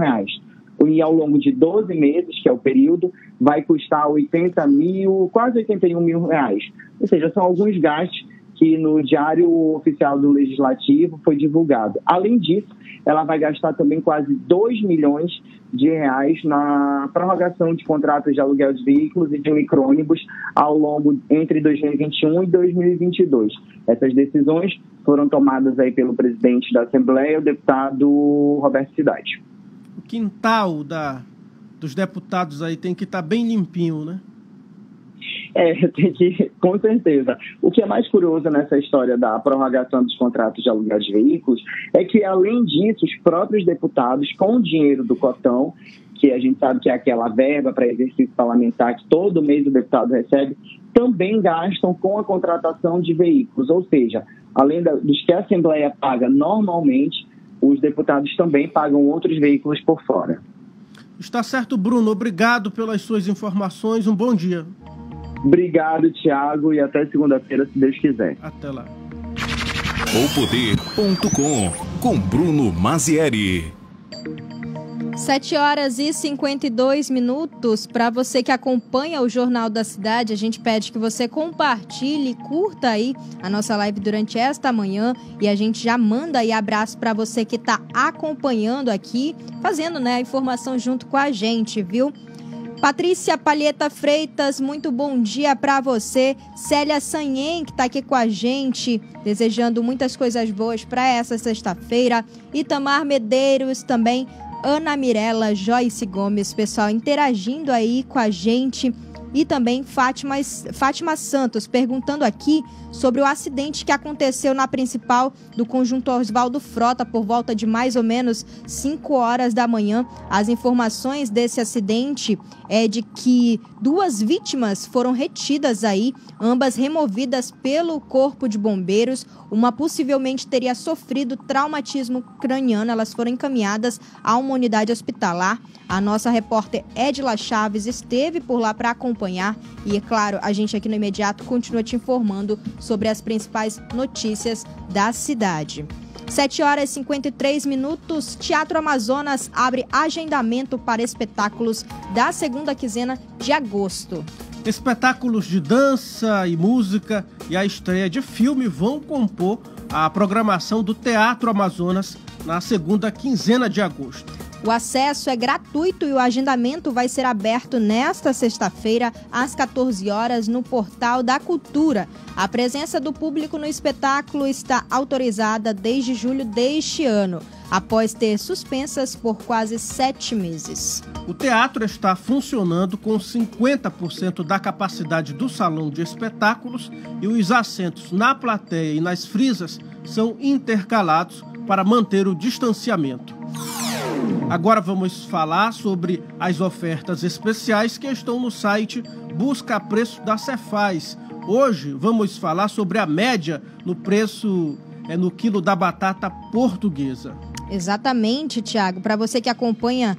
E ao longo de 12 meses, que é o período, vai custar 80 mil, quase 81 mil reais. Ou seja, são alguns gastos que no Diário Oficial do Legislativo foi divulgado. Além disso, ela vai gastar também quase 2 milhões de reais na prorrogação de contratos de aluguel de veículos e de micro-ônibus ao longo entre 2021 e 2022. Essas decisões foram tomadas aí pelo presidente da Assembleia, o deputado Roberto Cidade. O quintal dos deputados aí tem que estar bem limpinho, né? Tem que, com certeza. O que é mais curioso nessa história da prorrogação dos contratos de aluguel de veículos é que, além disso, os próprios deputados, com o dinheiro do cotão, que a gente sabe que é aquela verba para exercício parlamentar que todo mês o deputado recebe, também gastam com a contratação de veículos. Ou seja, além dos que a Assembleia paga normalmente, os deputados também pagam outros veículos por fora. Está certo, Bruno. Obrigado pelas suas informações. Um bom dia. Obrigado, Thiago, e até segunda-feira, se Deus quiser. Até lá. Opoder.com com Bruno Mazieri. 7h52. Para você que acompanha o Jornal da Cidade, a gente pede que você compartilhe, curta aí a nossa live durante esta manhã, e a gente já manda aí abraço para você que está acompanhando aqui, fazendo, né, a informação junto com a gente, viu? Patrícia Palheta Freitas, muito bom dia para você. Célia Sanhen, que está aqui com a gente, desejando muitas coisas boas para essa sexta-feira. Itamar Medeiros também. Ana Mirella, Joyce Gomes, pessoal interagindo aí com a gente. e também Fátima Santos, perguntando aqui sobre o acidente que aconteceu na principal do conjunto Oswaldo Frota por volta de mais ou menos 5 horas da manhã. As informações desse acidente é de que 2 vítimas foram retidas aí, ambas removidas pelo Corpo de Bombeiros. Uma possivelmente teria sofrido traumatismo craniano. Elas foram encaminhadas a uma unidade hospitalar. A nossa repórter Edila Chaves esteve por lá para acompanhar e, é claro, a gente aqui no Imediato continua te informando sobre as principais notícias da cidade. 7h53, Teatro Amazonas abre agendamento para espetáculos da segunda quinzena de agosto. Espetáculos de dança e música e a estreia de filme vão compor a programação do Teatro Amazonas na segunda quinzena de agosto. O acesso é gratuito e o agendamento vai ser aberto nesta sexta-feira, às 14 horas, no Portal da Cultura. A presença do público no espetáculo está autorizada desde julho deste ano, após ter suspensas por quase 7 meses. O teatro está funcionando com 50% da capacidade do salão de espetáculos e os assentos na plateia e nas frisas são intercalados para manter o distanciamento. Agora vamos falar sobre as ofertas especiais que estão no site Busca Preço da Cefaz. Hoje vamos falar sobre a média no preço no quilo da batata portuguesa. Exatamente, Tiago. Para você que acompanha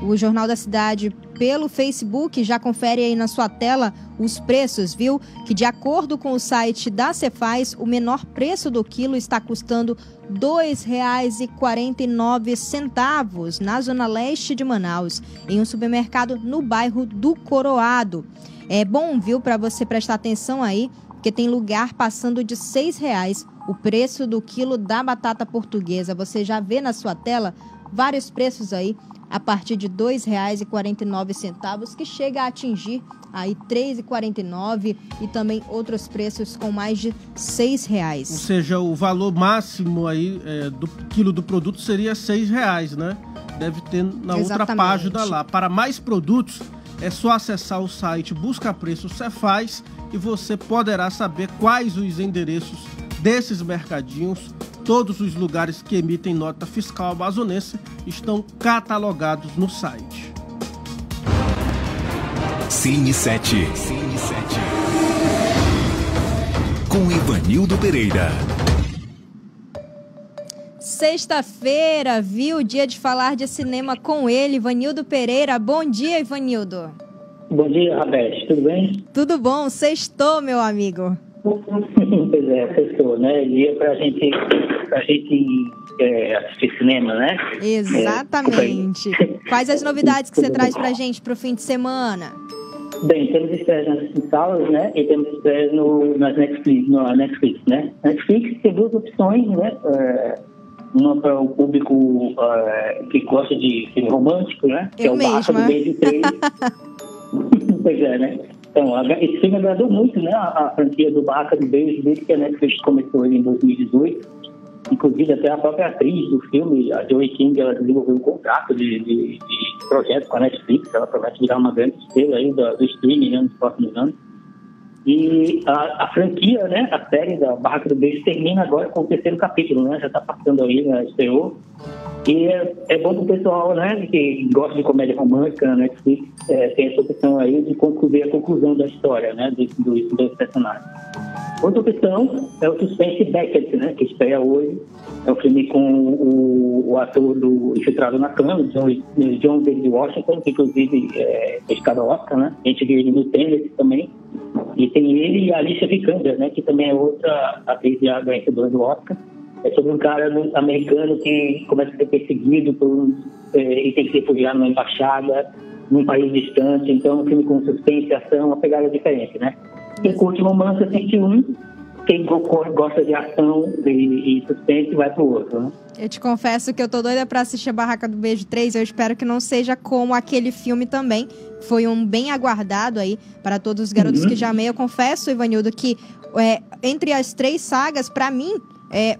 o Jornal da Cidade pelo Facebook, já confere aí na sua tela os preços, viu? Que de acordo com o site da Cefaz, o menor preço do quilo está custando R$ 2,49 na zona leste de Manaus, em um supermercado no bairro do Coroado. É bom, viu, para você prestar atenção aí, porque tem lugar passando de R$ 6,00 o preço do quilo da batata portuguesa. Você já vê na sua tela vários preços aí, a partir de R$ 2,49, que chega a atingir aí R$ 3,49 e também outros preços com mais de R$ 6,00. Ou seja, o valor máximo aí do quilo do produto seria R$ 6,00, né? Deve ter na outra página lá. Para mais produtos, é só acessar o site Busca Preço Cefaz e você poderá saber quais os endereços desses mercadinhos. Todos os lugares que emitem nota fiscal amazonense estão catalogados no site. Cine 7. Com Ivanildo Pereira. Sexta-feira, viu? Dia de falar de cinema com ele, Ivanildo Pereira. Bom dia, Ivanildo. Bom dia, Rabete. Tudo bem? Tudo bom. Sextou, meu amigo. Pois é, sextou, né? Dia pra gente assistir cinema, né? Exatamente. Quais as novidades que você traz pra gente pro fim de semana? Bem, temos estreias nas salas, né? E temos estreias na Netflix, né? Netflix tem 2 opções, né? Uma para o público que gosta de filme romântico, né? Que é o Barca do Beijo 3. Pois é, né? Então, esse filme agradou muito, né? A franquia do Barca do Beijo, desde que a Netflix começou em 2018. Inclusive, até a própria atriz do filme, a Joey King, ela desenvolveu um contrato de projeto com a Netflix. Ela promete virar uma grande estrela aí do streaming, né, nos próximos anos. E a franquia, né, a série da Barraca do Beijo termina agora com o 3º capítulo, né? Já está passando aí, né? Estreou. E é bom pro pessoal, né, que gosta de comédia romântica, na Netflix, tem essa opção aí de ver a conclusão da história, né, dos personagens. Outra opção é o Suspense Beckett, né, que estreia hoje. É um filme com o ator do Infiltrado na Cama, John David Washington, que inclusive fez cada Oscar, né? A gente viu ele no Tenet também. E tem ele e a Alicia Vikander, né, que também é outra atriz já vencedora do Oscar. É sobre um cara americano que começa a ser perseguido e tem que se refugiar numa embaixada, num país distante. Então, é um filme com suspense, ação, uma pegada diferente, né? Quem curte romance assiste um, quem gosta de ação e suspense vai pro outro, né? Eu te confesso que eu tô doida pra assistir a Barraca do Beijo 3. Eu espero que não seja como aquele filme também. Foi um bem aguardado aí para todos os garotos que já amei. Eu confesso, Ivanildo, que entre as 3 sagas, pra mim,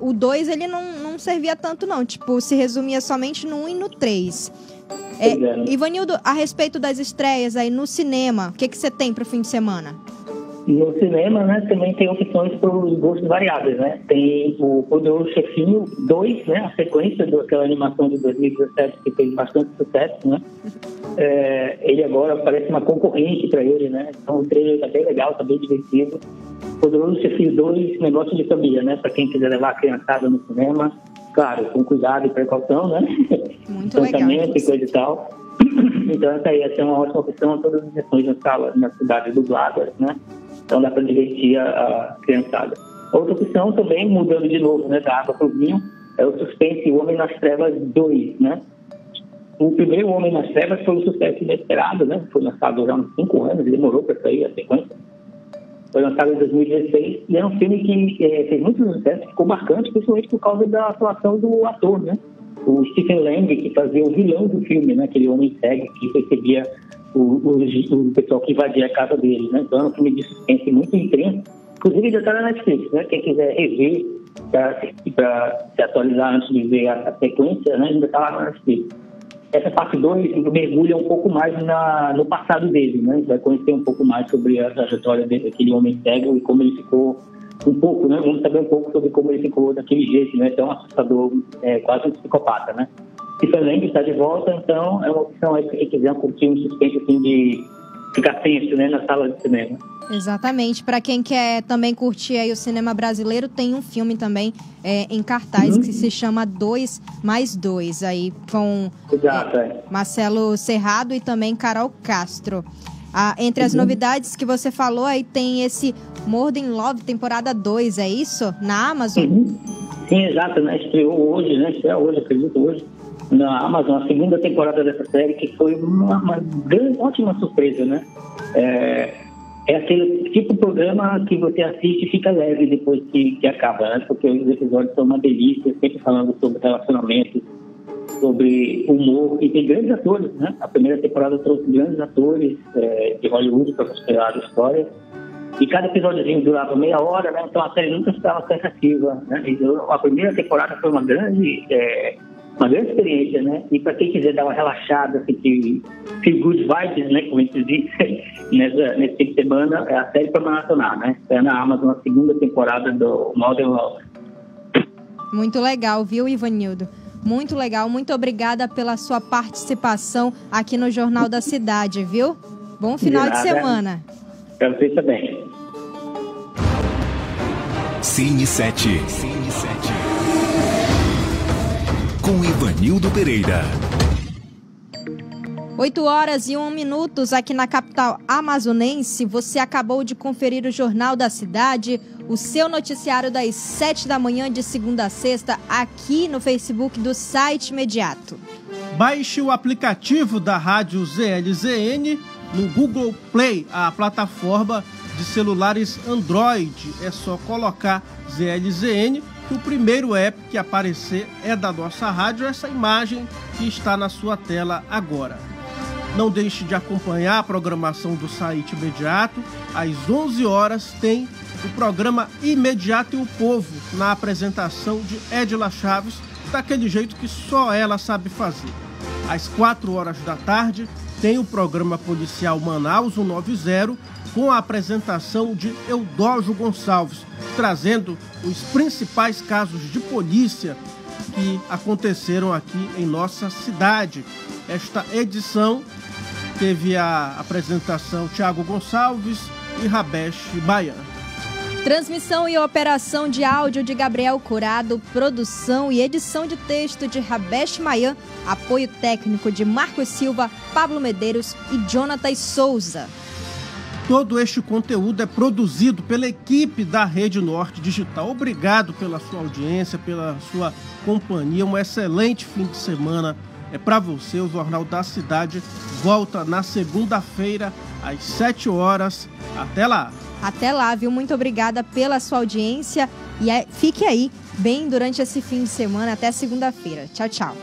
o 2 ele não servia tanto não. Tipo, se resumia somente no 1 e no 3. Ivanildo, a respeito das estreias aí no cinema, o que você tem para o fim de semana? No cinema, né, também tem opções para os gostos variados, né? Tem o Poderoso Chefinho 2, né, a sequência daquela animação de 2017 que fez bastante sucesso, né? Ele agora parece uma concorrente para ele, né? Então o trailer está bem legal, está bem divertido. Poderoso Chefinho 2, negócio de família, né? Para quem quiser levar a criançada no cinema, claro, com cuidado e precaução, né? Muito legal. E coisa e tal. Então essa é uma ótima opção, todas as versões na cidade dubladas, né? Então dá para divertir a criançada. Outra opção também, mudando de novo, né, da água para o vinho, é o suspense O Homem nas Trevas 2, né? O primeiro Homem nas Trevas foi um sucesso inesperado, né? Foi lançado já há uns 5 anos, demorou para sair a sequência. Foi lançado em 2016 e é um filme que fez muito sucesso, ficou marcante, principalmente por causa da atuação do ator, né? O Stephen Lang, que fazia o vilão do filme, né? Aquele homem cego que recebia o pessoal que invadia a casa dele, né? Então é um filme de suspense muito intenso. Inclusive já está na Netflix, né? Quem quiser rever para se atualizar antes de ver a sequência, né? Ainda está lá na Netflix. Essa parte 2 mergulha um pouco mais no passado dele, né? A gente vai conhecer um pouco mais sobre a trajetória daquele homem cego e como ele ficou um pouco, né? Vamos saber um pouco sobre como ele ficou daquele jeito, né? Tão assustador, quase um psicopata, né? Stephen Lang está de volta, então é uma opção aí para quem quiser curtir um suspense assim de ficar tenso, né? Na sala de cinema. Exatamente. Para quem quer também curtir aí o cinema brasileiro, tem um filme também em cartaz que se chama 2+2, aí com Marcelo Serrado e também Carol Castro. Entre as novidades que você falou, aí tem esse Murder in Love, temporada 2, é isso? Na Amazon? Sim, exato, né? Estreou hoje, né? Estreia hoje, acredito hoje, na Amazon, a segunda temporada dessa série, que foi uma grande, ótima surpresa, né? É aquele tipo de programa que você assiste e fica leve depois que acaba, né? Porque os episódios são uma delícia, sempre falando sobre relacionamentos, sobre humor, e tem grandes atores, né? A primeira temporada trouxe grandes atores de Hollywood para considerar a história, e cada episódiozinho durava meia hora, né? Então a série nunca estava cansativa, né? Então, a primeira temporada foi uma grande experiência, né? E para quem quiser dar uma relaxada, assim, feel good vibes, né? Como a gente diz, nesse fim de semana, é a série para maratonar, né? É na Amazon a segunda temporada do Murder in Love. Muito legal, viu, Ivanildo? Muito legal, muito obrigada pela sua participação aqui no Jornal da Cidade, viu? Bom final de semana. Para vocês também. Cine 7. Com Ivanildo Pereira. 8h01 aqui na capital amazonense. Você acabou de conferir o Jornal da Cidade, o seu noticiário das 7 da manhã de segunda a sexta, aqui no Facebook do Site Imediato. Baixe o aplicativo da Rádio ZLZN no Google Play, a plataforma de celulares Android. É só colocar ZLZN, que o primeiro app que aparecer é da nossa rádio, essa imagem que está na sua tela agora. Não deixe de acompanhar a programação do Site Imediato. Às 11 horas tem o programa Imediato e o Povo, na apresentação de Edila Chaves, daquele jeito que só ela sabe fazer. Às 4 horas da tarde tem o programa policial Manaus 190, com a apresentação de Eudógio Gonçalves, trazendo os principais casos de polícia que aconteceram aqui em nossa cidade. Esta edição teve a apresentação Tiago Gonçalves e Rabesh Baian. Transmissão e operação de áudio de Gabriel Curado, produção e edição de texto de Rabesh Mayan, apoio técnico de Marcos Silva, Pablo Medeiros e Jonatas Souza. Todo este conteúdo é produzido pela equipe da Rede Norte Digital. Obrigado pela sua audiência, pela sua companhia. Um excelente fim de semana para você. O Jornal da Cidade volta na segunda-feira, às 7 horas. Até lá! Até lá, viu? Muito obrigada pela sua audiência e fique aí bem durante esse fim de semana até segunda-feira. Tchau, tchau.